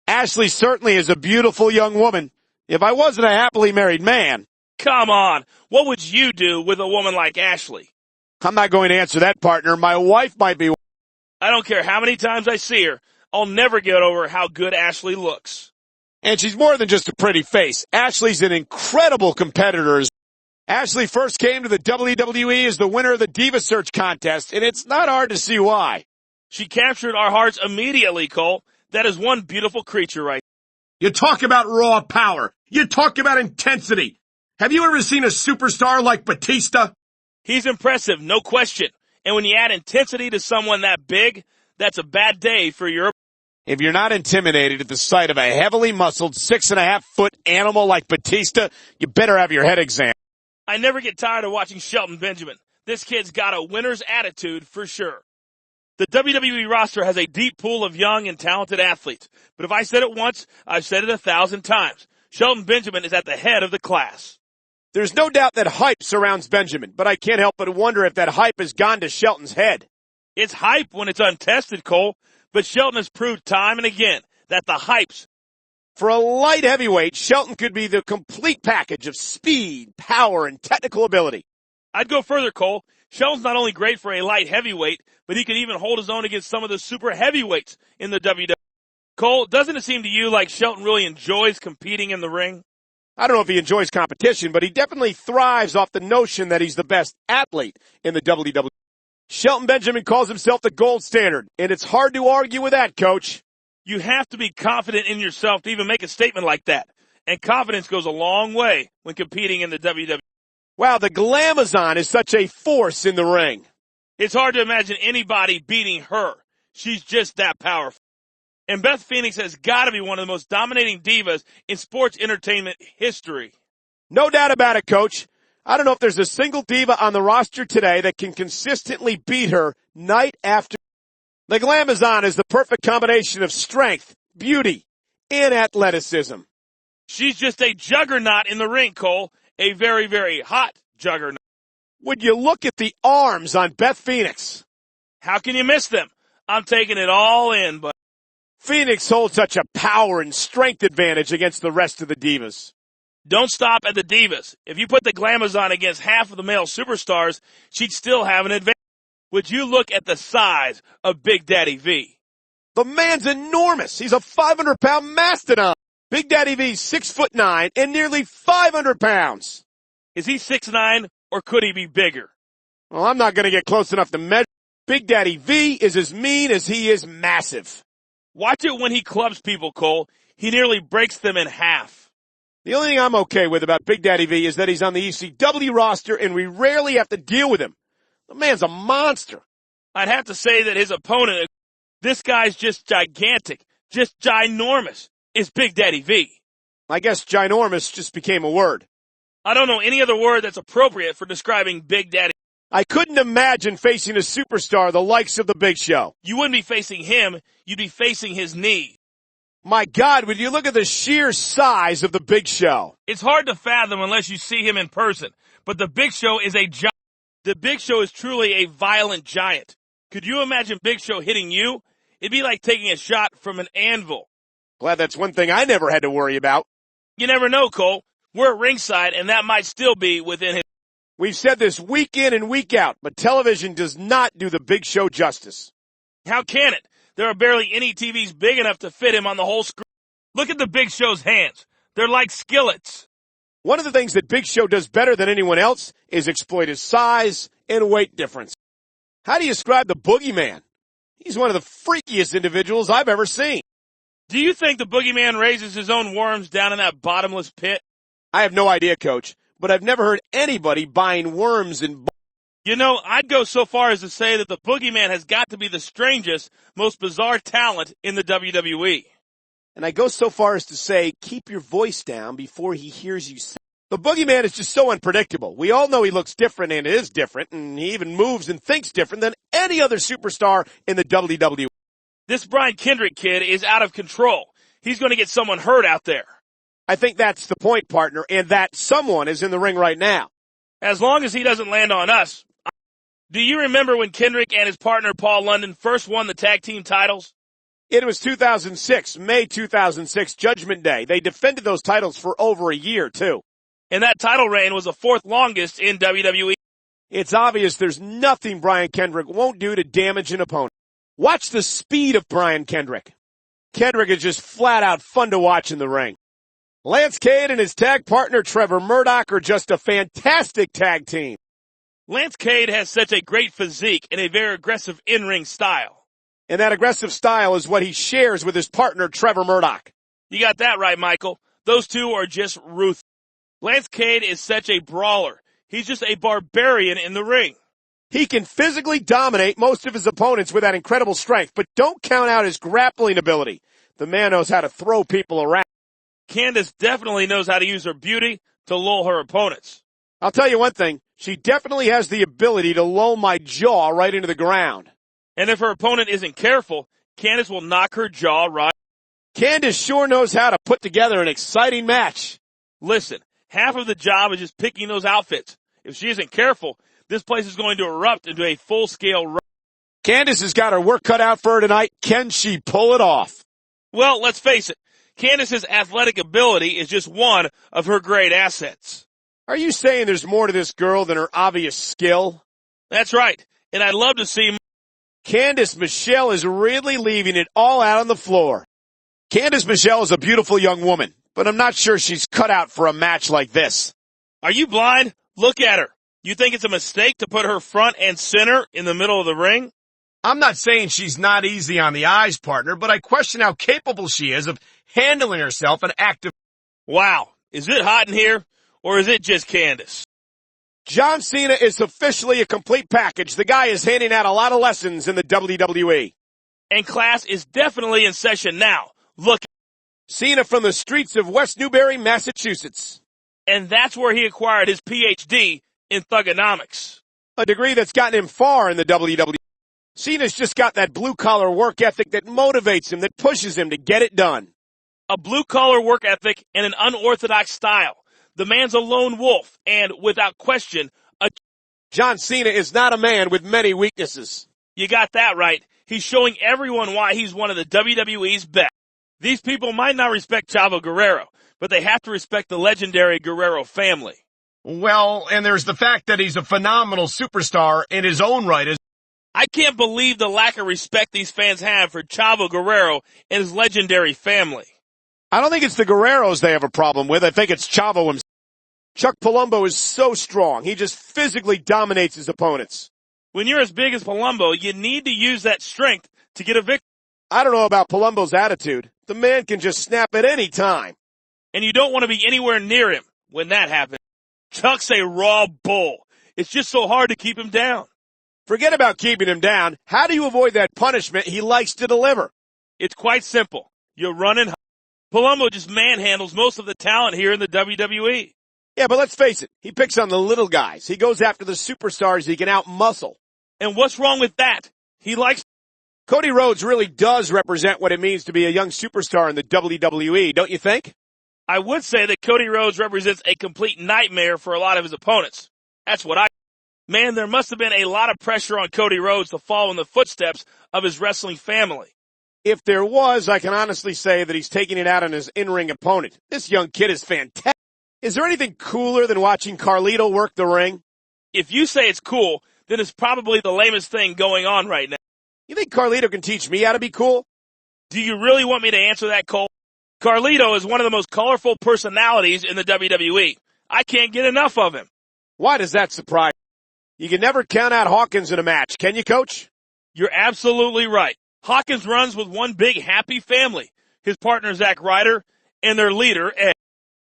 Ashley certainly is a beautiful young woman. If I wasn't a happily married man. Come on. What would you do with a woman like Ashley? I'm not going to answer that, partner. My wife might be. I don't care how many times I see her. I'll never get over how good Ashley looks. And she's more than just a pretty face. Ashley's an incredible competitor. Ashley first came to the WWE as the winner of the Diva Search contest, and it's not hard to see why. She captured our hearts immediately, Cole. That is one beautiful creature right there. You talk about raw power. You talk about intensity. Have you ever seen a superstar like Batista? He's impressive, no question. And when you add intensity to someone that big, that's a bad day for your... If you're not intimidated at the sight of a heavily muscled 6.5-foot animal like Batista, you better have your head examined. I never get tired of watching Shelton Benjamin. This kid's got a winner's attitude for sure. The WWE roster has a deep pool of young and talented athletes. But if I said it once, I've said it 1,000 times. Shelton Benjamin is at the head of the class. There's no doubt that hype surrounds Benjamin, but I can't help but wonder if that hype has gone to Shelton's head. It's hype when it's untested, Cole, but Shelton has proved time and again that the hype's. For a light heavyweight, Shelton could be the complete package of speed, power, and technical ability. I'd go further, Cole. Shelton's not only great for a light heavyweight, but he can even hold his own against some of the super heavyweights in the WWE. Cole, doesn't it seem to you like Shelton really enjoys competing in the ring? I don't know if he enjoys competition, but he definitely thrives off the notion that he's the best athlete in the WWE. Shelton Benjamin calls himself the gold standard, and it's hard to argue with that, Coach. You have to be confident in yourself to even make a statement like that. And confidence goes a long way when competing in the WWE. Wow, the Glamazon is such a force in the ring. It's hard to imagine anybody beating her. She's just that powerful. And Beth Phoenix has got to be one of the most dominating divas in sports entertainment history. No doubt about it, Coach. I don't know if there's a single diva on the roster today that can consistently beat her night after. The Glamazon is the perfect combination of strength, beauty, and athleticism. She's just a juggernaut in the ring, Cole. A very, very hot juggernaut. Would you look at the arms on Beth Phoenix? How can you miss them? I'm taking it all in, but Phoenix holds such a power and strength advantage against the rest of the divas. Don't stop at the divas. If you put the Glamazon against half of the male superstars, she'd still have an advantage. Would you look at the size of Big Daddy V? The man's enormous. He's a 500-pound mastodon. Big Daddy V's 6'9" and nearly 500 pounds. Is he 6'9" or could he be bigger? Well, I'm not going to get close enough to measure. Big Daddy V is as mean as he is massive. Watch it when he clubs people, Cole. He nearly breaks them in half. The only thing I'm okay with about Big Daddy V is that he's on the ECW roster and we rarely have to deal with him. The man's a monster. I'd have to say that his opponent, this guy's just gigantic, just ginormous, is Big Daddy V. I guess ginormous just became a word. I don't know any other word that's appropriate for describing Big Daddy. I couldn't imagine facing a superstar the likes of the Big Show. You wouldn't be facing him, you'd be facing his knee. My God, would you look at the sheer size of the Big Show? It's hard to fathom unless you see him in person, but the Big Show is a giant. The Big Show is truly a violent giant. Could you imagine Big Show hitting you? It'd be like taking a shot from an anvil. Glad that's one thing I never had to worry about. You never know, Cole. We're at ringside, and that might still be within his... We've said this week in and week out, but television does not do the Big Show justice. How can it? There are barely any TVs big enough to fit him on the whole screen. Look at the Big Show's hands. They're like skillets. One of the things that Big Show does better than anyone else is exploit his size and weight difference. How do you describe the Boogeyman? He's one of the freakiest individuals I've ever seen. Do you think the Boogeyman raises his own worms down in that bottomless pit? I have no idea, Coach, but I've never heard anybody buying worms in... You know, I'd go so far as to say that the Boogeyman has got to be the strangest, most bizarre talent in the WWE. And I go so far as to say, keep your voice down before he hears you say. The Boogeyman is just so unpredictable. We all know he looks different and is different, and he even moves and thinks different than any other superstar in the WWE. This Brian Kendrick kid is out of control. He's going to get someone hurt out there. I think that's the point, partner, and that someone is in the ring right now. As long as he doesn't land on us. Do you remember when Kendrick and his partner Paul London first won the tag team titles? It was 2006, May 2006, Judgment Day. They defended those titles for over a year, too. And that title reign was the fourth longest in WWE. It's obvious there's nothing Brian Kendrick won't do to damage an opponent. Watch the speed of Brian Kendrick. Kendrick is just flat out fun to watch in the ring. Lance Cade and his tag partner Trevor Murdoch are just a fantastic tag team. Lance Cade has such a great physique and a very aggressive in-ring style. And that aggressive style is what he shares with his partner Trevor Murdoch. You got that right, Michael. Those two are just ruthless. Lance Cade is such a brawler. He's just a barbarian in the ring. He can physically dominate most of his opponents with that incredible strength, but don't count out his grappling ability. The man knows how to throw people around. Candice definitely knows how to use her beauty to lull her opponents. I'll tell you one thing, she definitely has the ability to lull my jaw right into the ground. And if her opponent isn't careful, Candice will knock her jaw right. Candice sure knows how to put together an exciting match. Listen, half of the job is just picking those outfits. If she isn't careful, this place is going to erupt into a full-scale run. Candice has got her work cut out for her tonight. Can she pull it off? Well, let's face it. Candice's athletic ability is just one of her great assets. Are you saying there's more to this girl than her obvious skill? That's right. And I'd love to see Candice Michelle is really leaving it all out on the floor. Candice Michelle is a beautiful young woman, but I'm not sure she's cut out for a match like this. Are you blind? Look at her. You think it's a mistake to put her front and center in the middle of the ring? I'm not saying she's not easy on the eyes, partner, but I question how capable she is of handling herself and acting. Wow. Is it hot in here, or is it just Candice? John Cena is officially a complete package. The guy is handing out a lot of lessons in the WWE. And class is definitely in session now. Look. Cena from the streets of West Newbury, Massachusetts. And that's where he acquired his PhD in thugonomics. A degree that's gotten him far in the WWE. Cena's just got that blue-collar work ethic that motivates him, that pushes him to get it done. A blue-collar work ethic and an unorthodox style. The man's a lone wolf, and without question, John Cena is not a man with many weaknesses. You got that right. He's showing everyone why he's one of the WWE's best. These people might not respect Chavo Guerrero, but they have to respect the legendary Guerrero family. Well, and there's the fact that he's a phenomenal superstar in his own right. I can't believe the lack of respect these fans have for Chavo Guerrero and his legendary family. I don't think it's the Guerreros they have a problem with. I think it's Chavo himself. Chuck Palumbo is so strong. He just physically dominates his opponents. When you're as big as Palumbo, you need to use that strength to get a victory. I don't know about Palumbo's attitude. The man can just snap at any time. And you don't want to be anywhere near him when that happens. Chuck's a raw bull. It's just so hard to keep him down. Forget about keeping him down. How do you avoid that punishment he likes to deliver? It's quite simple. You run and hide. Palumbo just manhandles most of the talent here in the WWE. Yeah, but let's face it. He picks on the little guys. He goes after the superstars he can out-muscle. And what's wrong with that? He likes... Cody Rhodes really does represent what it means to be a young superstar in the WWE, don't you think? I would say that Cody Rhodes represents a complete nightmare for a lot of his opponents. That's what I... Man, there must have been a lot of pressure on Cody Rhodes to follow in the footsteps of his wrestling family. If there was, I can honestly say that he's taking it out on his in-ring opponent. This young kid is fantastic. Is there anything cooler than watching Carlito work the ring? If you say it's cool, then it's probably the lamest thing going on right now. You think Carlito can teach me how to be cool? Do you really want me to answer that, Cole? Carlito is one of the most colorful personalities in the WWE. I can't get enough of him. Why does that surprise you? You can never count out Hawkins in a match, can you, Coach? You're absolutely right. Hawkins runs with one big happy family. His partner, Zack Ryder, and their leader, Edge.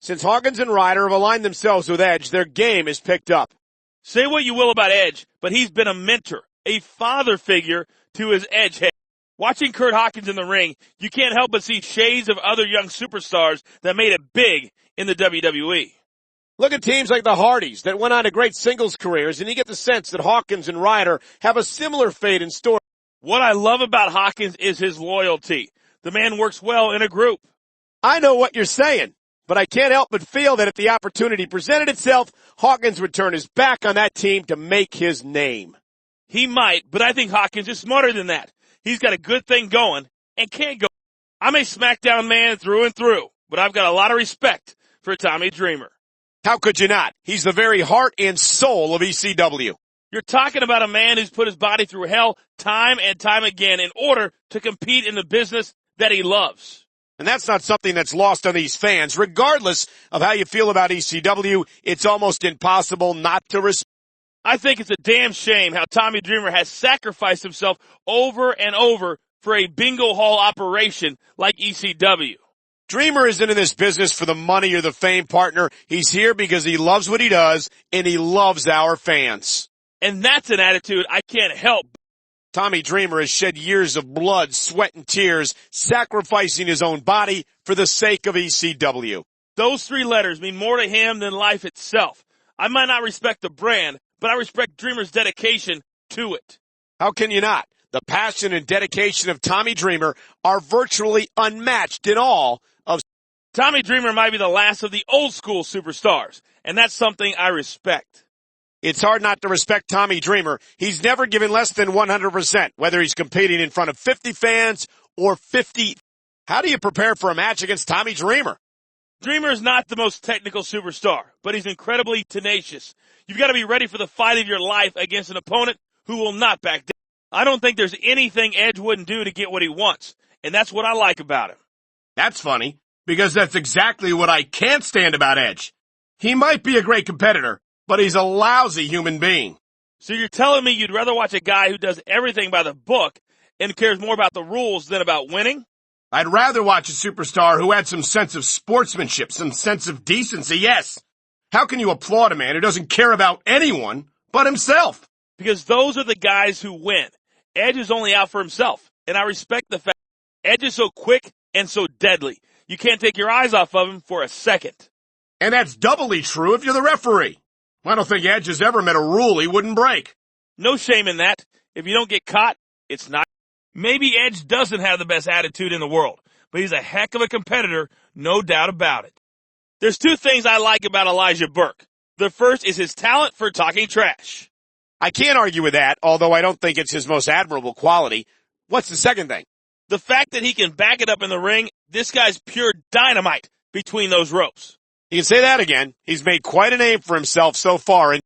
Since Hawkins and Ryder have aligned themselves with Edge, their game is picked up. Say what you will about Edge, but he's been a mentor, a father figure to his Edge head. Watching Kurt Hawkins in the ring, you can't help but see shades of other young superstars that made it big in the WWE. Look at teams like the Hardys that went on to great singles careers, and you get the sense that Hawkins and Ryder have a similar fate in store. What I love about Hawkins is his loyalty. The man works well in a group. I know what you're saying, but I can't help but feel that if the opportunity presented itself, Hawkins would turn his back on that team to make his name. He might, but I think Hawkins is smarter than that. He's got a good thing going, and can't go. I'm a SmackDown man through and through, but I've got a lot of respect for Tommy Dreamer. How could you not? He's the very heart and soul of ECW. You're talking about a man who's put his body through hell time and time again in order to compete in the business that he loves. And that's not something that's lost on these fans. Regardless of how you feel about ECW, it's almost impossible not to respect. I think it's a damn shame how Tommy Dreamer has sacrificed himself over and over for a bingo hall operation like ECW. Dreamer isn't in this business for the money or the fame, partner. He's here because he loves what he does, and he loves our fans. And that's an attitude I can't help. Tommy Dreamer has shed years of blood, sweat, and tears, sacrificing his own body for the sake of ECW. Those 3 letters mean more to him than life itself. I might not respect the brand, but I respect Dreamer's dedication to it. How can you not? The passion and dedication of Tommy Dreamer are virtually unmatched in all of. Tommy Dreamer might be the last of the old school superstars, and that's something I respect. It's hard not to respect Tommy Dreamer. He's never given less than 100%, whether he's competing in front of 50 fans or 50. How do you prepare for a match against Tommy Dreamer? Dreamer is not the most technical superstar, but he's incredibly tenacious. You've got to be ready for the fight of your life against an opponent who will not back down. I don't think there's anything Edge wouldn't do to get what he wants, and that's what I like about him. That's funny, because that's exactly what I can't stand about Edge. He might be a great competitor, but he's a lousy human being. So you're telling me you'd rather watch a guy who does everything by the book and cares more about the rules than about winning? I'd rather watch a superstar who had some sense of sportsmanship, some sense of decency, yes. How can you applaud a man who doesn't care about anyone but himself? Because those are the guys who win. Edge is only out for himself, and I respect the fact Edge is so quick and so deadly. You can't take your eyes off of him for a second. And that's doubly true if you're the referee. I don't think Edge has ever met a rule he wouldn't break. No shame in that. If you don't get caught, it's not. Maybe Edge doesn't have the best attitude in the world, but he's a heck of a competitor, no doubt about it. There's 2 things I like about Elijah Burke. The first is his talent for talking trash. I can't argue with that, although I don't think it's his most admirable quality. What's the second thing? The fact that he can back it up in the ring, this guy's pure dynamite between those ropes. You can say that again. He's made quite a name for himself so far, and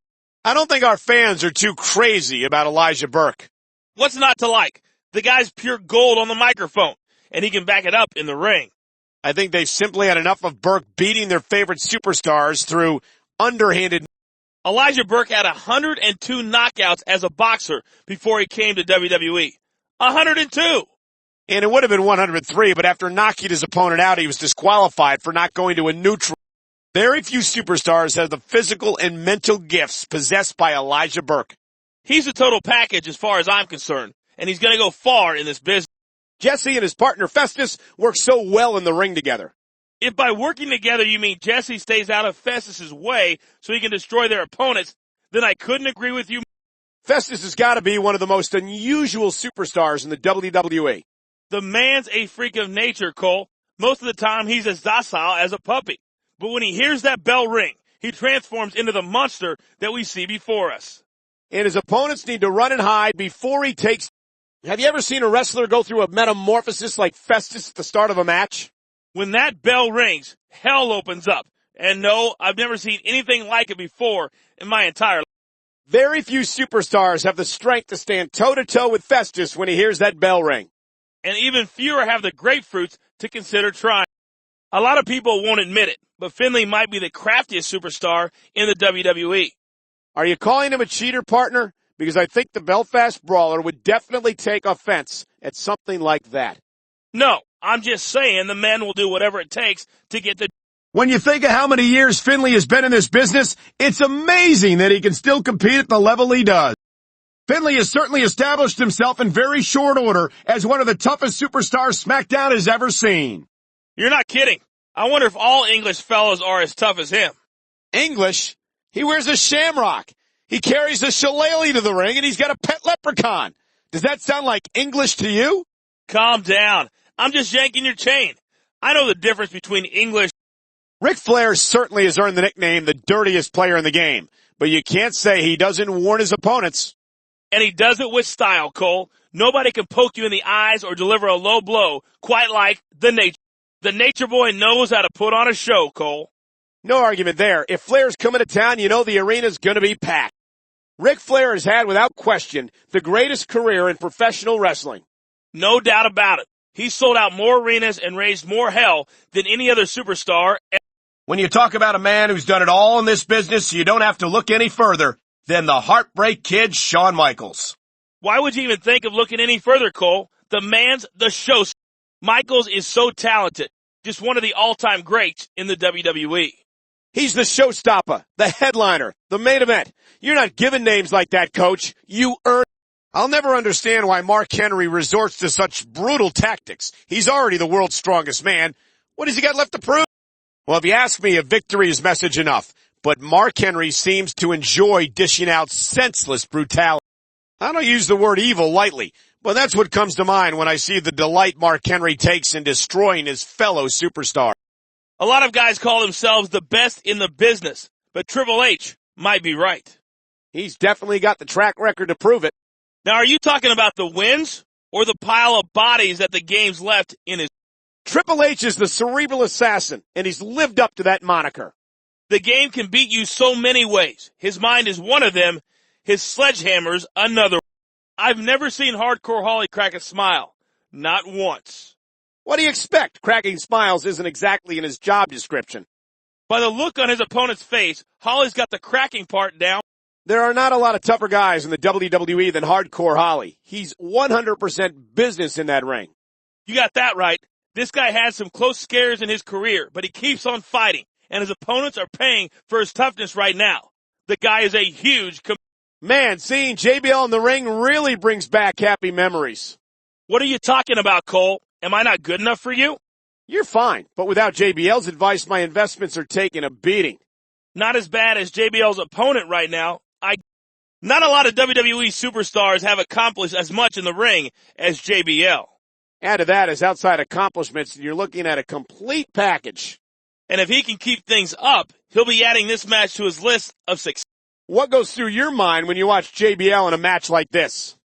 I don't think our fans are too crazy about Elijah Burke. What's not to like? The guy's pure gold on the microphone, and he can back it up in the ring. I think they've simply had enough of Burke beating their favorite superstars through underhanded. Elijah Burke had 102 knockouts as a boxer before he came to WWE. 102! And it would have been 103, but after knocking his opponent out, he was disqualified for not going to a neutral. Very few superstars have the physical and mental gifts possessed by Elijah Burke. He's a total package as far as I'm concerned, and he's going to go far in this business. Jesse and his partner Festus work so well in the ring together. If by working together you mean Jesse stays out of Festus's way so he can destroy their opponents, then I couldn't agree with you. Festus has got to be one of the most unusual superstars in the WWE. The man's a freak of nature, Cole. Most of the time he's as docile as a puppy. But when he hears that bell ring, he transforms into the monster that we see before us. And his opponents need to run and hide before he takes. Have you ever seen a wrestler go through a metamorphosis like Festus at the start of a match? When that bell rings, hell opens up. And no, I've never seen anything like it before in my entire life. Very few superstars have the strength to stand toe-to-toe with Festus when he hears that bell ring. And even fewer have the grapefruits to consider trying. A lot of people won't admit it, but Finlay might be the craftiest superstar in the WWE. Are you calling him a cheater, partner? Because I think the Belfast Brawler would definitely take offense at something like that. No, I'm just saying the man will do whatever it takes to get the... When you think of how many years Finlay has been in this business, it's amazing that he can still compete at the level he does. Finlay has certainly established himself in very short order as one of the toughest superstars SmackDown has ever seen. You're not kidding. I wonder if all English fellows are as tough as him. English? He wears a shamrock. He carries a shillelagh to the ring, and he's got a pet leprechaun. Does that sound like English to you? Calm down. I'm just yanking your chain. I know the difference between English. Ric Flair certainly has earned the nickname the dirtiest player in the game, but you can't say he doesn't warn his opponents. And he does it with style, Cole. Nobody can poke you in the eyes or deliver a low blow quite like the Nature. The Nature Boy knows how to put on a show, Cole. No argument there. If Flair's coming to town, you know the arena's gonna be packed. Ric Flair has had, without question, the greatest career in professional wrestling. No doubt about it. He's sold out more arenas and raised more hell than any other superstar. When you talk about a man who's done it all in this business, you don't have to look any further than the Heartbreak Kid, Shawn Michaels. Why would you even think of looking any further, Cole? The man's the show. Michaels is so talented. Just one of the all-time greats in the WWE. He's the showstopper, the headliner, the main event. You're not giving names like that, Coach. You earn. I'll never understand why Mark Henry resorts to such brutal tactics. He's already the world's strongest man. What has he got left to prove? Well, if you ask me, a victory is message enough. But Mark Henry seems to enjoy dishing out senseless brutality. I don't use the word evil lightly, but that's what comes to mind when I see the delight Mark Henry takes in destroying his fellow superstar. A lot of guys call themselves the best in the business, but Triple H might be right. He's definitely got the track record to prove it. Now, are you talking about the wins or the pile of bodies that the game's left in his? Triple H is the cerebral assassin, and he's lived up to that moniker. The game can beat you so many ways. His mind is one of them. His sledgehammer's another. I've never seen Hardcore Holly crack a smile. Not once. What do you expect? Cracking smiles isn't exactly in his job description. By the look on his opponent's face, Holly's got the cracking part down. There are not a lot of tougher guys in the WWE than Hardcore Holly. He's 100% business in that ring. You got that right. This guy had some close scares in his career, but he keeps on fighting, and his opponents are paying for his toughness right now. The guy is a huge man, seeing JBL in the ring really brings back happy memories. What are you talking about, Cole? Am I not good enough for you? You're fine, but without JBL's advice, my investments are taking a beating. Not as bad as JBL's opponent right now. Not a lot of WWE superstars have accomplished as much in the ring as JBL. Add to that his outside accomplishments, and you're looking at a complete package. And if he can keep things up, he'll be adding this match to his list of success. What goes through your mind when you watch JBL in a match like this?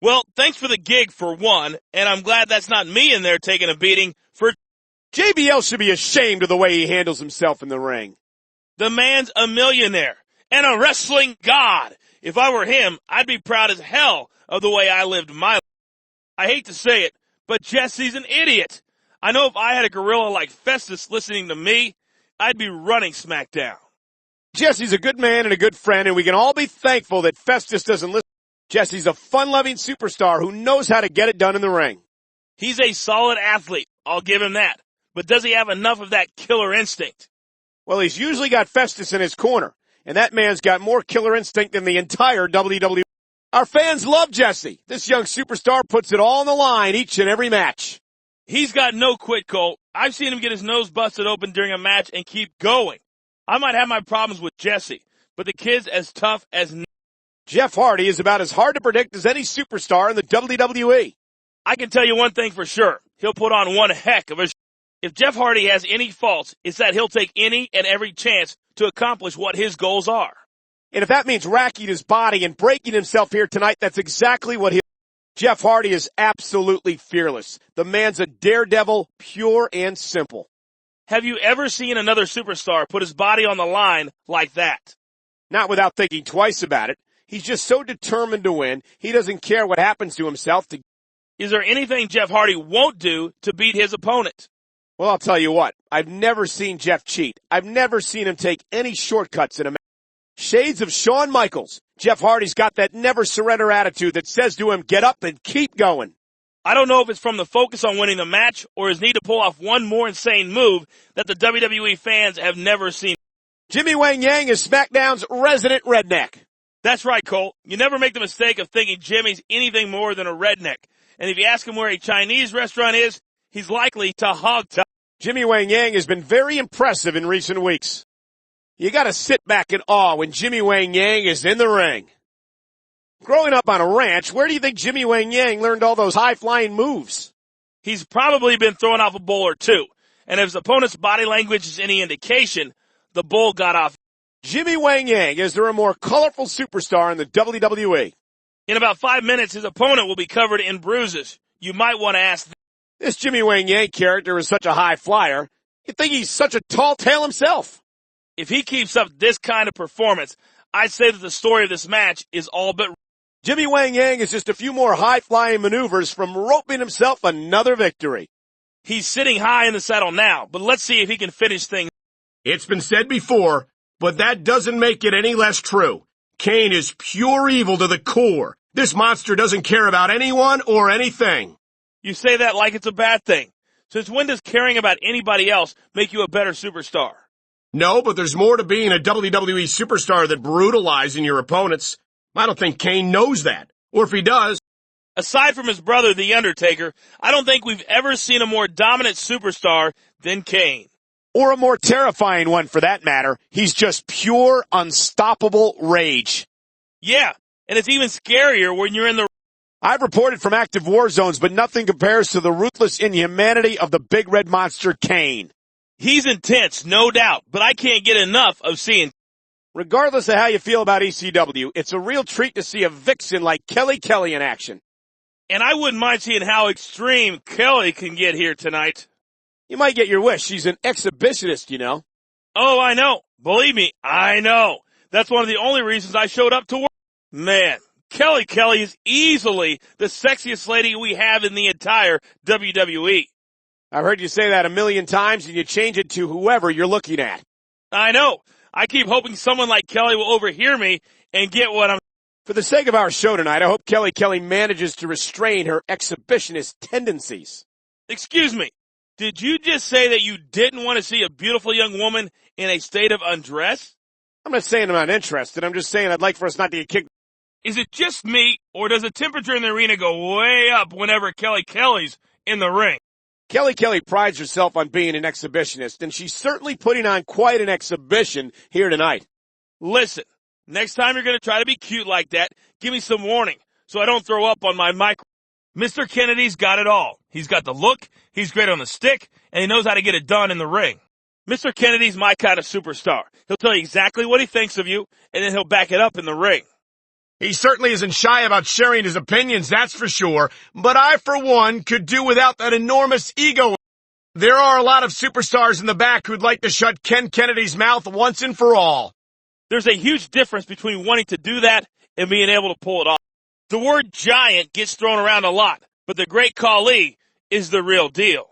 Well, thanks for the gig for one, and I'm glad that's not me in there taking a beating for. JBL should be ashamed of the way he handles himself in the ring. The man's a millionaire and a wrestling god. If I were him, I'd be proud as hell of the way I lived my life. I hate to say it, but Jesse's an idiot. I know if I had a gorilla like Festus listening to me, I'd be running SmackDown. Jesse's a good man and a good friend, and we can all be thankful that Festus doesn't listen. Jesse's a fun-loving superstar who knows how to get it done in the ring. He's a solid athlete, I'll give him that. But does he have enough of that killer instinct? Well, he's usually got Festus in his corner, and that man's got more killer instinct than the entire WWE. Our fans love Jesse. This young superstar puts it all on the line each and every match. He's got no quit, Cole. I've seen him get his nose busted open during a match and keep going. I might have my problems with Jesse, but the kid's as tough as. Jeff Hardy is about as hard to predict as any superstar in the WWE. I can tell you one thing for sure. He'll put on one heck of a. If Jeff Hardy has any faults, it's that he'll take any and every chance to accomplish what his goals are. And if that means racking his body and breaking himself here tonight, that's exactly what he'll. Jeff Hardy is absolutely fearless. The man's a daredevil, pure and simple. Have you ever seen another superstar put his body on the line like that? Not without thinking twice about it. He's just so determined to win, he doesn't care what happens to himself. Is there anything Jeff Hardy won't do to beat his opponent? Well, I'll tell you what. I've never seen Jeff cheat. I've never seen him take any shortcuts in a match. Shades of Shawn Michaels. Jeff Hardy's got that never surrender attitude that says to him, get up and keep going. I don't know if it's from the focus on winning the match or his need to pull off one more insane move that the WWE fans have never seen. Jimmy Wang Yang is SmackDown's resident redneck. That's right, Cole. You never make the mistake of thinking Jimmy's anything more than a redneck. And if you ask him where a Chinese restaurant is, he's likely to hog tie. Jimmy Wang Yang has been very impressive in recent weeks. You gotta sit back in awe when Jimmy Wang Yang is in the ring. Growing up on a ranch, where do you think Jimmy Wang Yang learned all those high-flying moves? He's probably been throwing off a bull or two. And if his opponent's body language is any indication, the bull got off. Jimmy Wang Yang, is there a more colorful superstar in the WWE? In about 5 minutes, his opponent will be covered in bruises. You might want to ask. This Jimmy Wang Yang character is such a high flyer. You'd think he's such a tall tale himself. If he keeps up this kind of performance, I'd say that the story of this match is all but. Jimmy Wang Yang is just a few more high-flying maneuvers from roping himself another victory. He's sitting high in the saddle now, but let's see if he can finish things. It's been said before, but that doesn't make it any less true. Kane is pure evil to the core. This monster doesn't care about anyone or anything. You say that like it's a bad thing. Since when does caring about anybody else make you a better superstar? No, but there's more to being a WWE superstar than brutalizing your opponents. I don't think Kane knows that. Or if he does. Aside from his brother, The Undertaker, I don't think we've ever seen a more dominant superstar than Kane. Or a more terrifying one for that matter. He's just pure, unstoppable rage. Yeah, and it's even scarier when you're in the. I've reported from active war zones, but nothing compares to the ruthless inhumanity of the big red monster Kane. He's intense, no doubt, but I can't get enough of seeing. Regardless of how you feel about ECW, it's a real treat to see a vixen like Kelly Kelly in action. And I wouldn't mind seeing how extreme Kelly can get here tonight. You might get your wish. She's an exhibitionist, you know. Oh, I know. Believe me, I know. That's one of the only reasons I showed up to work. Man, Kelly Kelly is easily the sexiest lady we have in the entire WWE. I've heard you say that a million times, and you change it to whoever you're looking at. I know. I keep hoping someone like Kelly will overhear me and get what I'm. For the sake of our show tonight, I hope Kelly Kelly manages to restrain her exhibitionist tendencies. Excuse me. Did you just say that you didn't want to see a beautiful young woman in a state of undress? I'm not saying I'm not interested. I'm just saying I'd like for us not to get kicked. Is it just me, or does the temperature in the arena go way up whenever Kelly Kelly's in the ring? Kelly Kelly prides herself on being an exhibitionist, and she's certainly putting on quite an exhibition here tonight. Listen, next time you're going to try to be cute like that, give me some warning so I don't throw up on my mic. Mr. Kennedy's got it all. He's got the look, he's great on the stick, and he knows how to get it done in the ring. Mr. Kennedy's my kind of superstar. He'll tell you exactly what he thinks of you, and then he'll back it up in the ring. He certainly isn't shy about sharing his opinions, that's for sure. But I, for one, could do without that enormous ego. There are a lot of superstars in the back who'd like to shut Ken Kennedy's mouth once and for all. There's a huge difference between wanting to do that and being able to pull it off. The word giant gets thrown around a lot, but the great Khali is the real deal.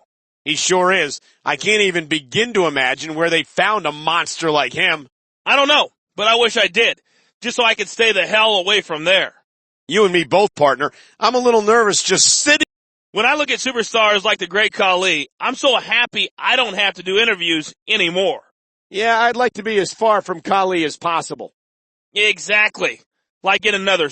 He sure is. I can't even begin to imagine where they found a monster like him. I don't know, but I wish I did, just so I could stay the hell away from there. You and me both, partner. I'm a little nervous just sitting. When I look at superstars like the great Khali, I'm so happy I don't have to do interviews anymore. Yeah, I'd like to be as far from Khali as possible. Exactly. Like in another.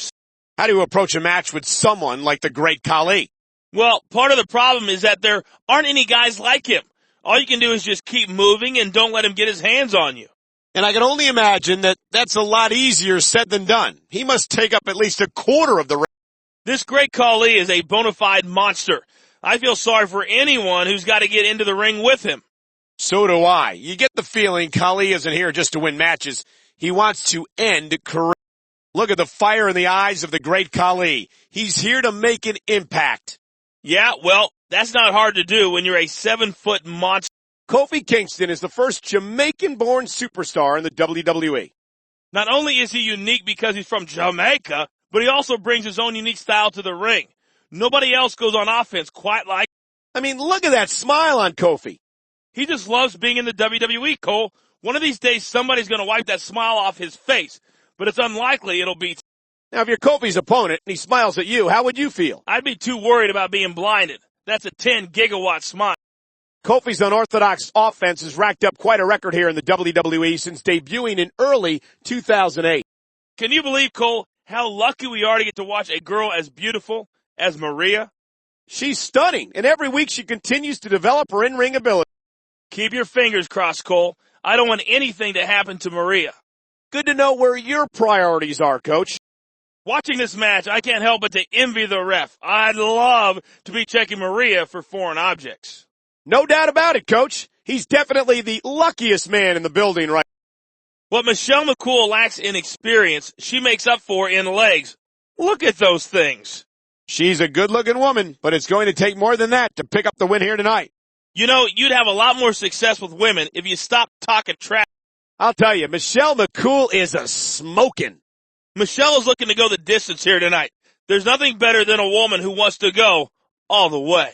How do you approach a match with someone like the great Khali? Well, part of the problem is that there aren't any guys like him. All you can do is just keep moving and don't let him get his hands on you. And I can only imagine that that's a lot easier said than done. He must take up at least a quarter of the ring. This great Khali is a bona fide monster. I feel sorry for anyone who's got to get into the ring with him. So do I. You get the feeling Khali isn't here just to win matches. He wants to end career. Look at the fire in the eyes of the great Khali. He's here to make an impact. Yeah, well, that's not hard to do when you're a 7-foot monster. Kofi Kingston is the first Jamaican-born superstar in the WWE. Not only is he unique because he's from Jamaica, but he also brings his own unique style to the ring. Nobody else goes on offense quite like. I mean, look at that smile on Kofi. He just loves being in the WWE, Cole. One of these days, somebody's going to wipe that smile off his face, but it's unlikely it'll be. Now, if you're Kofi's opponent and he smiles at you, how would you feel? I'd be too worried about being blinded. That's a 10-gigawatt smile. Kofi's unorthodox offense has racked up quite a record here in the WWE since debuting in early 2008. Can you believe, Cole, how lucky we are to get to watch a girl as beautiful as Maria? She's stunning, and every week she continues to develop her in-ring ability. Keep your fingers crossed, Cole. I don't want anything to happen to Maria. Good to know where your priorities are, Coach. Watching this match, I can't help but to envy the ref. I'd love to be checking Maria for foreign objects. No doubt about it, Coach. He's definitely the luckiest man in the building right now. What Michelle McCool lacks in experience, she makes up for in legs. Look at those things. She's a good-looking woman, but it's going to take more than that to pick up the win here tonight. You know, you'd have a lot more success with women if you stopped talking trash. I'll tell you, Michelle McCool is a smoking. Michelle is looking to go the distance here tonight. There's nothing better than a woman who wants to go all the way.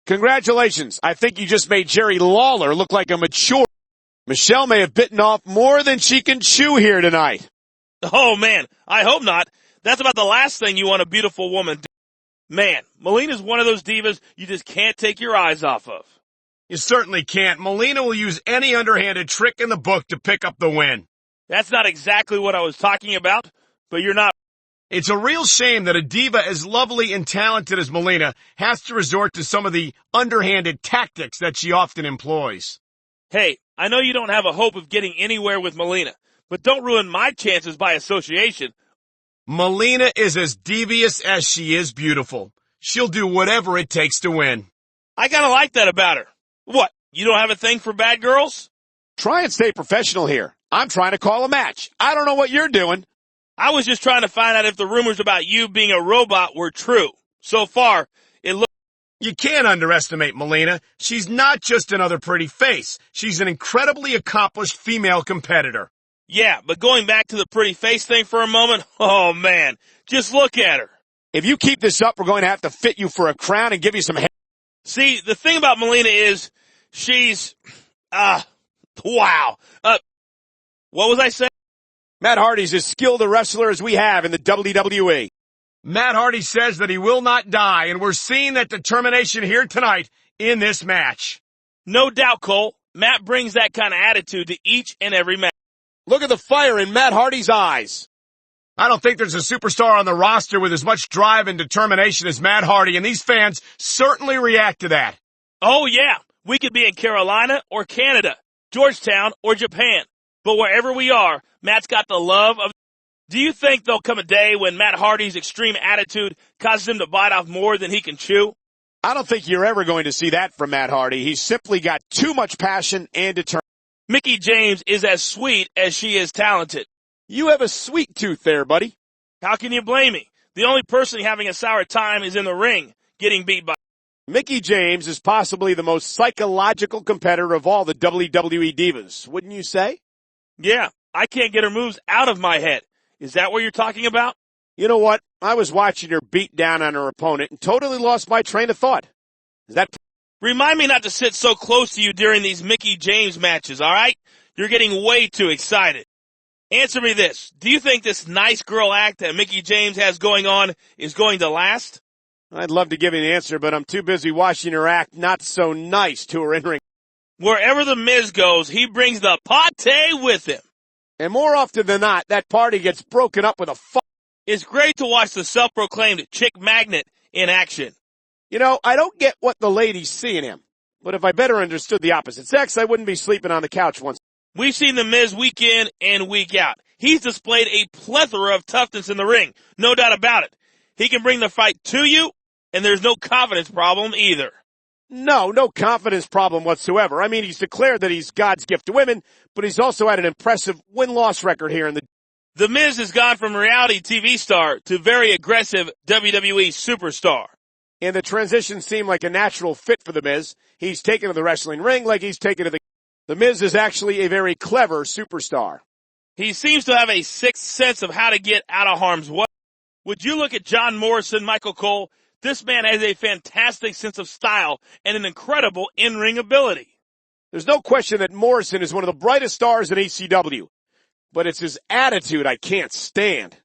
Congratulations. I think you just made Jerry Lawler look like a mature. Michelle may have bitten off more than she can chew here tonight. Oh, man, I hope not. That's about the last thing you want a beautiful woman to do. Man, Melina's one of those divas you just can't take your eyes off of. You certainly can't. Melina will use any underhanded trick in the book to pick up the win. That's not exactly what I was talking about, but you're not. It's a real shame that a diva as lovely and talented as Melina has to resort to some of the underhanded tactics that she often employs. Hey, I know you don't have a hope of getting anywhere with Melina, but don't ruin my chances by association. Melina is as devious as she is beautiful. She'll do whatever it takes to win. I kind of like that about her. What, you don't have a thing for bad girls? Try and stay professional here. I'm trying to call a match. I don't know what you're doing. I was just trying to find out if the rumors about you being a robot were true. So far, it looks... You can't underestimate Melina. She's not just another pretty face. She's an incredibly accomplished female competitor. Yeah, but going back to the pretty face thing for a moment, oh man, just look at her. If you keep this up, we're going to have to fit you for a crown and give you some hair. See, the thing about Melina is she's, wow. What was I saying? Matt Hardy's as skilled a wrestler as we have in the WWE. Matt Hardy says that he will not die, and we're seeing that determination here tonight in this match. No doubt, Cole. Matt brings that kind of attitude to each and every match. Look at the fire in Matt Hardy's eyes. I don't think there's a superstar on the roster with as much drive and determination as Matt Hardy, and these fans certainly react to that. Oh, yeah. We could be in Carolina or Canada, Georgetown or Japan. But wherever we are, Matt's got the love of... Do you think there'll come a day when Matt Hardy's extreme attitude causes him to bite off more than he can chew? I don't think you're ever going to see that from Matt Hardy. He's simply got too much passion and determination. Mickie James is as sweet as she is talented. You have a sweet tooth there, buddy. How can you blame me? The only person having a sour time is in the ring, getting beat by... Mickie James is possibly the most psychological competitor of all the WWE divas, wouldn't you say? Yeah, I can't get her moves out of my head. Is that what you're talking about? You know what? I was watching her beat down on her opponent and totally lost my train of thought. Is that... Remind me not to sit so close to you during these Mickie James matches, all right? You're getting way too excited. Answer me this. Do you think this nice girl act that Mickie James has going on is going to last? I'd love to give you an answer, but I'm too busy watching her act not so nice to her in-ring. Wherever the Miz goes, he brings the pate with him. And more often than not, that party gets broken up with a fight. It's great to watch the self-proclaimed chick magnet in action. You know, I don't get what the ladies see in him. But if I better understood the opposite sex, I wouldn't be sleeping on the couch once. We've seen the Miz week in and week out. He's displayed a plethora of toughness in the ring. No doubt about it. He can bring the fight to you, and there's no confidence problem either. No confidence problem whatsoever. I mean, he's declared that he's God's gift to women, but he's also had an impressive win-loss record here in the... The Miz has gone from reality TV star to very aggressive WWE superstar. And the transition seemed like a natural fit for The Miz. He's taken to the wrestling ring like he's taken to the... The Miz is actually a very clever superstar. He seems to have a sixth sense of how to get out of harm's way. Would you look at John Morrison, Michael Cole? This man has a fantastic sense of style and an incredible in-ring ability. There's no question that Morrison is one of the brightest stars in ECW. But it's his attitude I can't stand.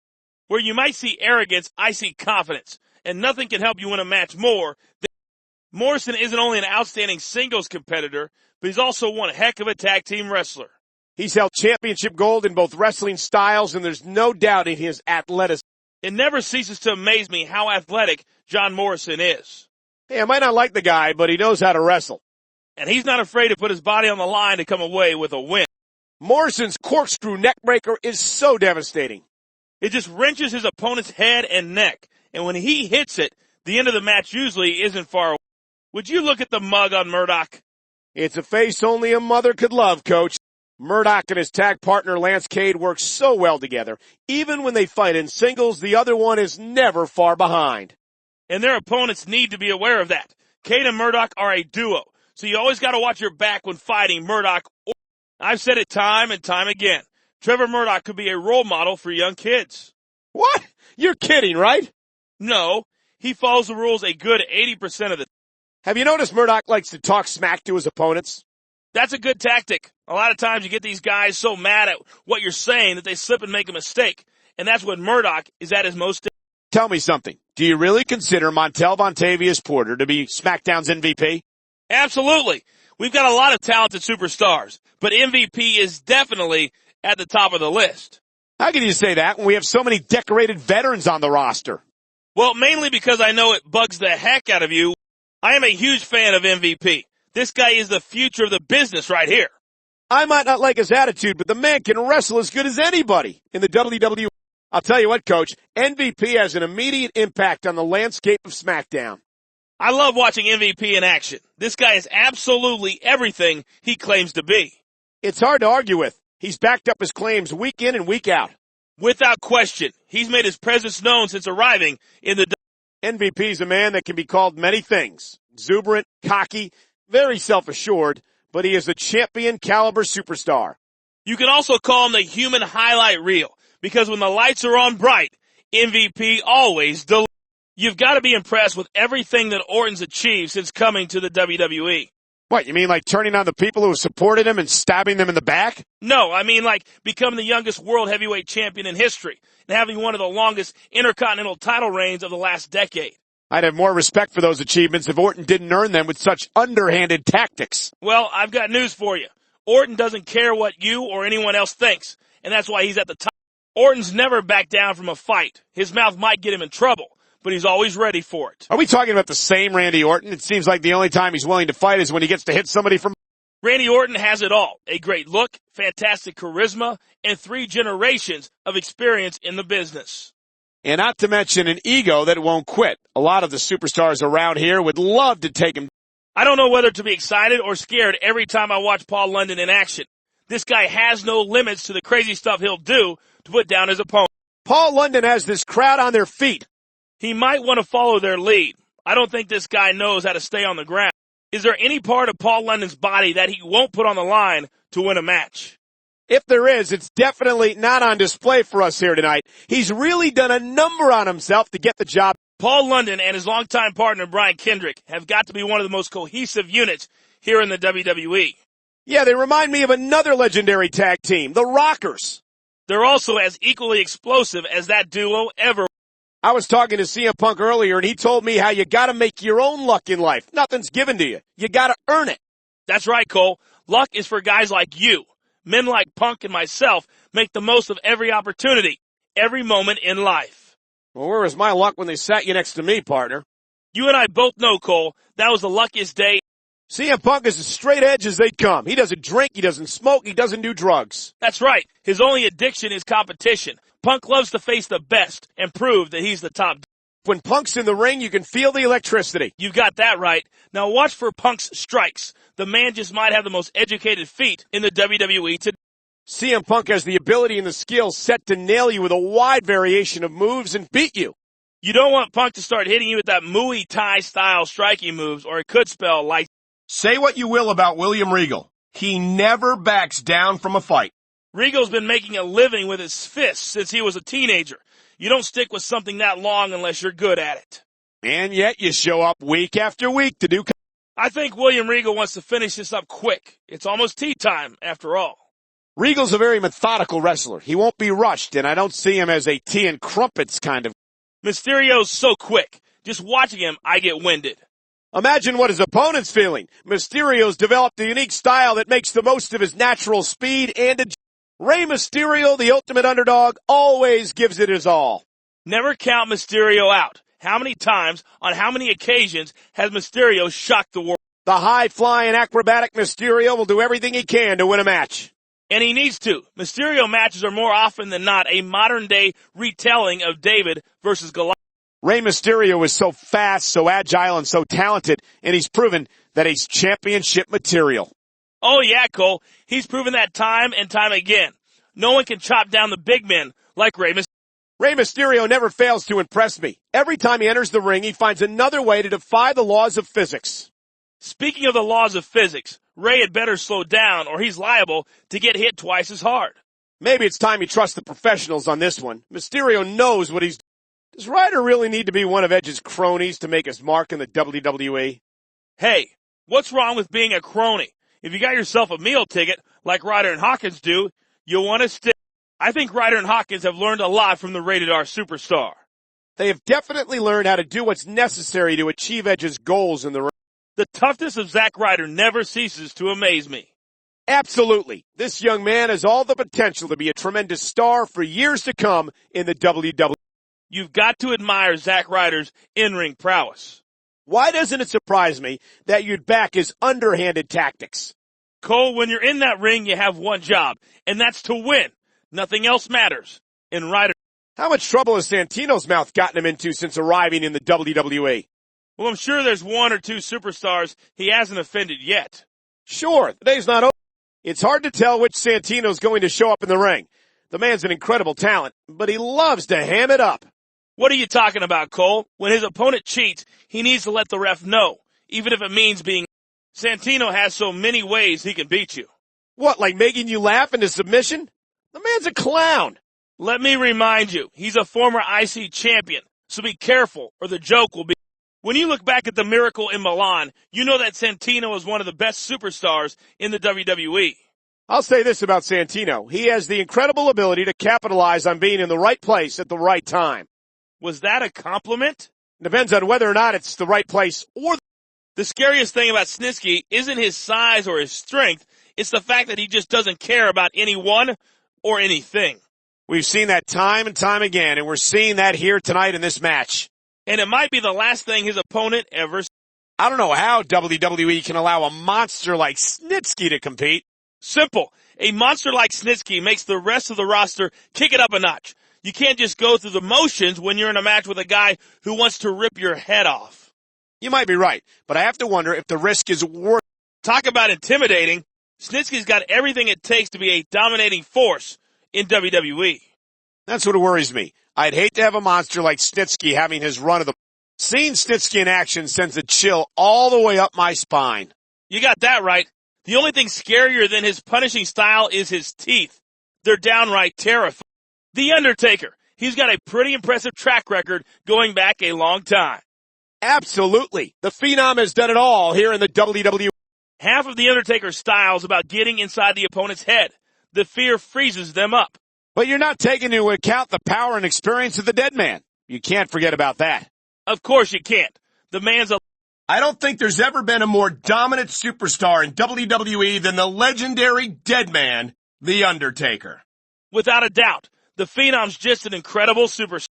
Where you might see arrogance, I see confidence. And nothing can help you win a match more. Morrison isn't only an outstanding singles competitor, but he's also one heck of a tag team wrestler. He's held championship gold in both wrestling styles, and there's no doubt in his athleticism. It never ceases to amaze me how athletic John Morrison is. Hey, I might not like the guy, but he knows how to wrestle. And he's not afraid to put his body on the line to come away with a win. Morrison's corkscrew neckbreaker is so devastating. It just wrenches his opponent's head and neck. And when he hits it, the end of the match usually isn't far away. Would you look at the mug on Murdoch? It's a face only a mother could love, Coach. Murdoch and his tag partner Lance Cade work so well together. Even when they fight in singles, the other one is never far behind. And their opponents need to be aware of that. Cade and Murdoch are a duo, so you always got to watch your back when fighting Murdoch. I've said it time and time again. Trevor Murdoch could be a role model for young kids. What? You're kidding, right? No, he follows the rules a good 80% of the time. Have you noticed Murdoch likes to talk smack to his opponents? That's a good tactic. A lot of times you get these guys so mad at what you're saying that they slip and make a mistake. And that's when Murdoch is at his most. Tell me something. Do you really consider Montel Vontavious Porter to be SmackDown's MVP? Absolutely. We've got a lot of talented superstars, but MVP is definitely at the top of the list. How can you say that when we have so many decorated veterans on the roster? Well, mainly because I know it bugs the heck out of you. I am a huge fan of MVP. This guy is the future of the business right here. I might not like his attitude, but the man can wrestle as good as anybody in the WWE. I'll tell you what, Coach, MVP has an immediate impact on the landscape of SmackDown. I love watching MVP in action. This guy is absolutely everything he claims to be. It's hard to argue with. He's backed up his claims week in and week out. Without question, he's made his presence known since arriving in the MVP's a man that can be called many things. Exuberant, cocky, very self-assured, but he is a champion caliber superstar. You can also call him the human highlight reel, because when the lights are on bright, MVP always delivers. You've got to be impressed with everything that Orton's achieved since coming to the WWE. What, you mean like turning on the people who supported him and stabbing them in the back? No, I mean like becoming the youngest world heavyweight champion in history and having one of the longest intercontinental title reigns of the last decade. I'd have more respect for those achievements if Orton didn't earn them with such underhanded tactics. Well, I've got news for you. Orton doesn't care what you or anyone else thinks, and that's why he's at the top. Orton's never backed down from a fight. His mouth might get him in trouble, but he's always ready for it. Are we talking about the same Randy Orton? It seems like the only time he's willing to fight is when he gets to hit somebody from... Randy Orton has it all. A great look, fantastic charisma, and 3 generations of experience in the business. And not to mention an ego that won't quit. A lot of the superstars around here would love to take him. I don't know whether to be excited or scared every time I watch Paul London in action. This guy has no limits to the crazy stuff he'll do to put down his opponent. Paul London has this crowd on their feet. He might want to follow their lead. I don't think this guy knows how to stay on the ground. Is there any part of Paul London's body that he won't put on the line to win a match? If there is, it's definitely not on display for us here tonight. He's really done a number on himself to get the job. Paul London and his longtime partner Brian Kendrick have got to be one of the most cohesive units here in the WWE. Yeah, they remind me of another legendary tag team, the Rockers. They're also as equally explosive as that duo ever. I was talking to CM Punk earlier, and he told me how you gotta make your own luck in life. Nothing's given to you. You gotta earn it. That's right, Cole. Luck is for guys like you. Men like Punk and myself make the most of every opportunity, every moment in life. Well, where was my luck when they sat you next to me, partner? You and I both know, Cole, that was the luckiest day. CM Punk is as straight edge as they come. He doesn't drink, he doesn't smoke, he doesn't do drugs. That's right. His only addiction is competition. Punk loves to face the best and prove that he's the top. When Punk's in the ring, you can feel the electricity. You got that right. Now watch for Punk's strikes. The man just might have the most educated feet in the WWE today. CM Punk has the ability and the skill set to nail you with a wide variation of moves and beat you. You don't want Punk to start hitting you with that Muay Thai style striking moves, or it could spell like. Say what you will about William Regal. He never backs down from a fight. Regal's been making a living with his fists since he was a teenager. You don't stick with something that long unless you're good at it. And yet you show up week after week to do... I think William Regal wants to finish this up quick. It's almost tea time, after all. Regal's a very methodical wrestler. He won't be rushed, and I don't see him as a tea and crumpets kind of... Mysterio's so quick. Just watching him, I get winded. Imagine what his opponent's feeling. Mysterio's developed a unique style that makes the most of his natural speed and agility. Rey Mysterio, the ultimate underdog, always gives it his all. Never count Mysterio out. How many times, on how many occasions, has Mysterio shocked the world? The high-flying acrobatic Mysterio will do everything he can to win a match. And he needs to. Mysterio matches are more often than not a modern-day retelling of David versus Goliath. Rey Mysterio is so fast, so agile, and so talented, and he's proven that he's championship material. Oh yeah, Cole. He's proven that time and time again. No one can chop down the big men like Rey Mysterio. Rey Mysterio never fails to impress me. Every time he enters the ring, he finds another way to defy the laws of physics. Speaking of the laws of physics, Rey had better slow down or he's liable to get hit twice as hard. Maybe it's time you trust the professionals on this one. Mysterio knows what he's doing. Does Ryder really need to be one of Edge's cronies to make his mark in the WWE? Hey, what's wrong with being a crony? If you got yourself a meal ticket, like Ryder and Hawkins do, you'll want to stick. I think Ryder and Hawkins have learned a lot from the Rated R superstar. They have definitely learned how to do what's necessary to achieve Edge's goals in the ring. The toughness of Zack Ryder never ceases to amaze me. Absolutely. This young man has all the potential to be a tremendous star for years to come in the WWE. You've got to admire Zack Ryder's in-ring prowess. Why doesn't it surprise me that you'd back his underhanded tactics? Cole, when you're in that ring, you have one job, and that's to win. Nothing else matters. And Ryder. How much trouble has Santino's mouth gotten him into since arriving in the WWE? Well, I'm sure there's one or two superstars he hasn't offended yet. Sure, the day's not over. It's hard to tell which Santino's going to show up in the ring. The man's an incredible talent, but he loves to ham it up. What are you talking about, Cole? When his opponent cheats, he needs to let the ref know, even if it means being. Santino has so many ways he can beat you. What, like making you laugh into submission? The man's a clown. Let me remind you, he's a former IC champion, so be careful or the joke will be. When you look back at the Miracle in Milan, you know that Santino is one of the best superstars in the WWE. I'll say this about Santino. He has the incredible ability to capitalize on being in the right place at the right time. Was that a compliment? Depends on whether or not it's the right place or. The scariest thing about Snitsky isn't his size or his strength. It's the fact that he just doesn't care about anyone or anything. We've seen that time and time again, and we're seeing that here tonight in this match. And it might be the last thing his opponent ever. I don't know how WWE can allow a monster like Snitsky to compete. Simple. A monster like Snitsky makes the rest of the roster kick it up a notch. You can't just go through the motions when you're in a match with a guy who wants to rip your head off. You might be right, but I have to wonder if the risk is worth. Talk about intimidating. Snitsky's got everything it takes to be a dominating force in WWE. That's what worries me. I'd hate to have a monster like Snitsky having his run of the. Seeing Snitsky in action sends a chill all the way up my spine. You got that right. The only thing scarier than his punishing style is his teeth. They're downright terrifying. The Undertaker. He's got a pretty impressive track record going back a long time. Absolutely. The Phenom has done it all here in the WWE. Half of the Undertaker's style is about getting inside the opponent's head. The fear freezes them up. But you're not taking into account the power and experience of the dead man. You can't forget about that. Of course you can't. The man's a... I don't think there's ever been a more dominant superstar in WWE than the legendary dead man, The Undertaker. Without a doubt, the Phenom's just an incredible superstar.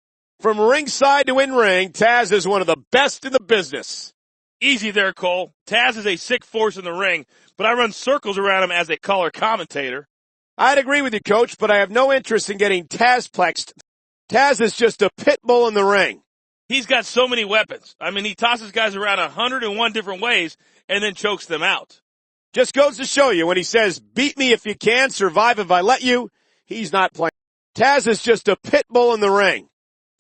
From ringside to in-ring, Taz is one of the best in the business. Easy there, Cole. Taz is a sick force in the ring, but I run circles around him as a color commentator. I'd agree with you, Coach, but I have no interest in getting Tazplexed. Taz is just a pit bull in the ring. He's got so many weapons. I mean, he tosses guys around 101 different ways and then chokes them out. Just goes to show you when he says, beat me if you can, survive if I let you, he's not playing. Taz is just a pit bull in the ring.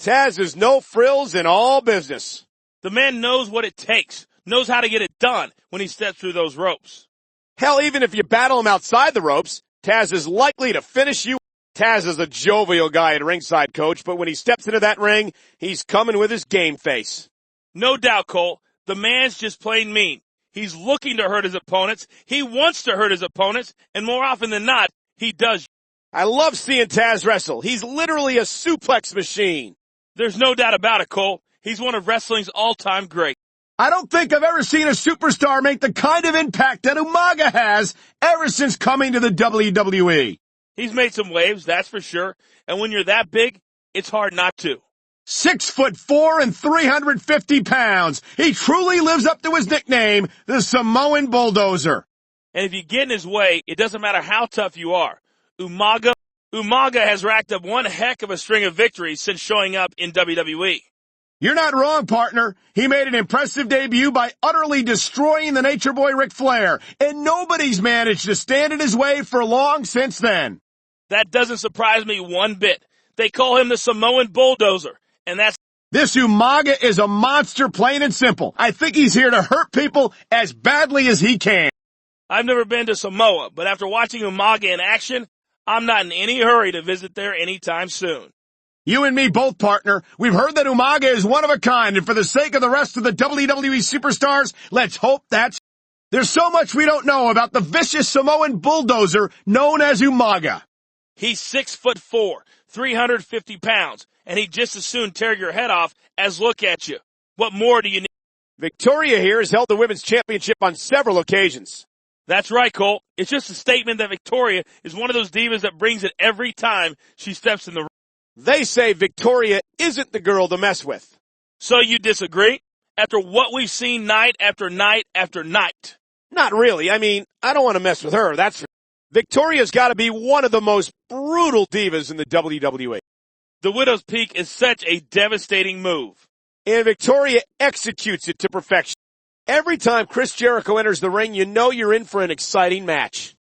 Taz is no frills in all business. The man knows what it takes, knows how to get it done when he steps through those ropes. Hell, even if you battle him outside the ropes, Taz is likely to finish you. Taz is a jovial guy at ringside, Coach, but when he steps into that ring, he's coming with his game face. No doubt, Cole. The man's just plain mean. He's looking to hurt his opponents. He wants to hurt his opponents, and more often than not, he does. I love seeing Taz wrestle. He's literally a suplex machine. There's no doubt about it, Cole. He's one of wrestling's all-time greats. I don't think I've ever seen a superstar make the kind of impact that Umaga has ever since coming to the WWE. He's made some waves, that's for sure. And when you're that big, it's hard not to. 6'4" and 350 pounds. He truly lives up to his nickname, the Samoan Bulldozer. And if you get in his way, it doesn't matter how tough you are. Umaga has racked up one heck of a string of victories since showing up in WWE. You're not wrong, partner. He made an impressive debut by utterly destroying the Nature Boy Ric Flair, and nobody's managed to stand in his way for long since then. That doesn't surprise me one bit. They call him the Samoan Bulldozer, and that's... This Umaga is a monster, plain and simple. I think he's here to hurt people as badly as he can. I've never been to Samoa, but after watching Umaga in action, I'm not in any hurry to visit there anytime soon. You and me both, partner. We've heard that Umaga is one of a kind, and for the sake of the rest of the WWE superstars, let's hope that's... There's so much we don't know about the vicious Samoan bulldozer known as Umaga. He's 6'4", 350 pounds, and he'd just as soon tear your head off as look at you. What more do you need? Victoria here has held the women's championship on several occasions. That's right, Cole. It's just a statement that Victoria is one of those divas that brings it every time she steps in the ring. They say Victoria isn't the girl to mess with. So you disagree? After what we've seen night after night after night. Not really. I mean, I don't want to mess with her. That's Victoria's got to be one of the most brutal divas in the WWE. The Widow's Peak is such a devastating move. And Victoria executes it to perfection. Every time Chris Jericho enters the ring, you know you're in for an exciting match.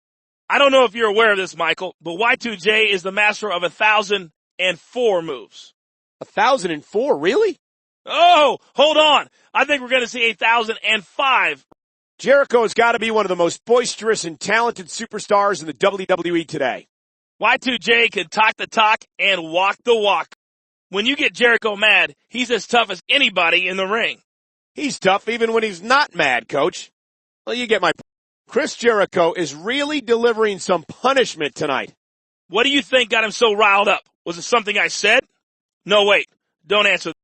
I don't know if you're aware of this, Michael, but Y2J is the master of 1,004 moves. 1,004? Really? Oh, hold on. I think we're going to see 1,005. Jericho's got to be one of the most boisterous and talented superstars in the WWE today. Y2J can talk the talk and walk the walk. When you get Jericho mad, he's as tough as anybody in the ring. He's tough even when he's not mad, Coach. Well, you get my point. Chris Jericho is really delivering some punishment tonight. What do you think got him so riled up? Was it something I said? No, wait. Don't answer.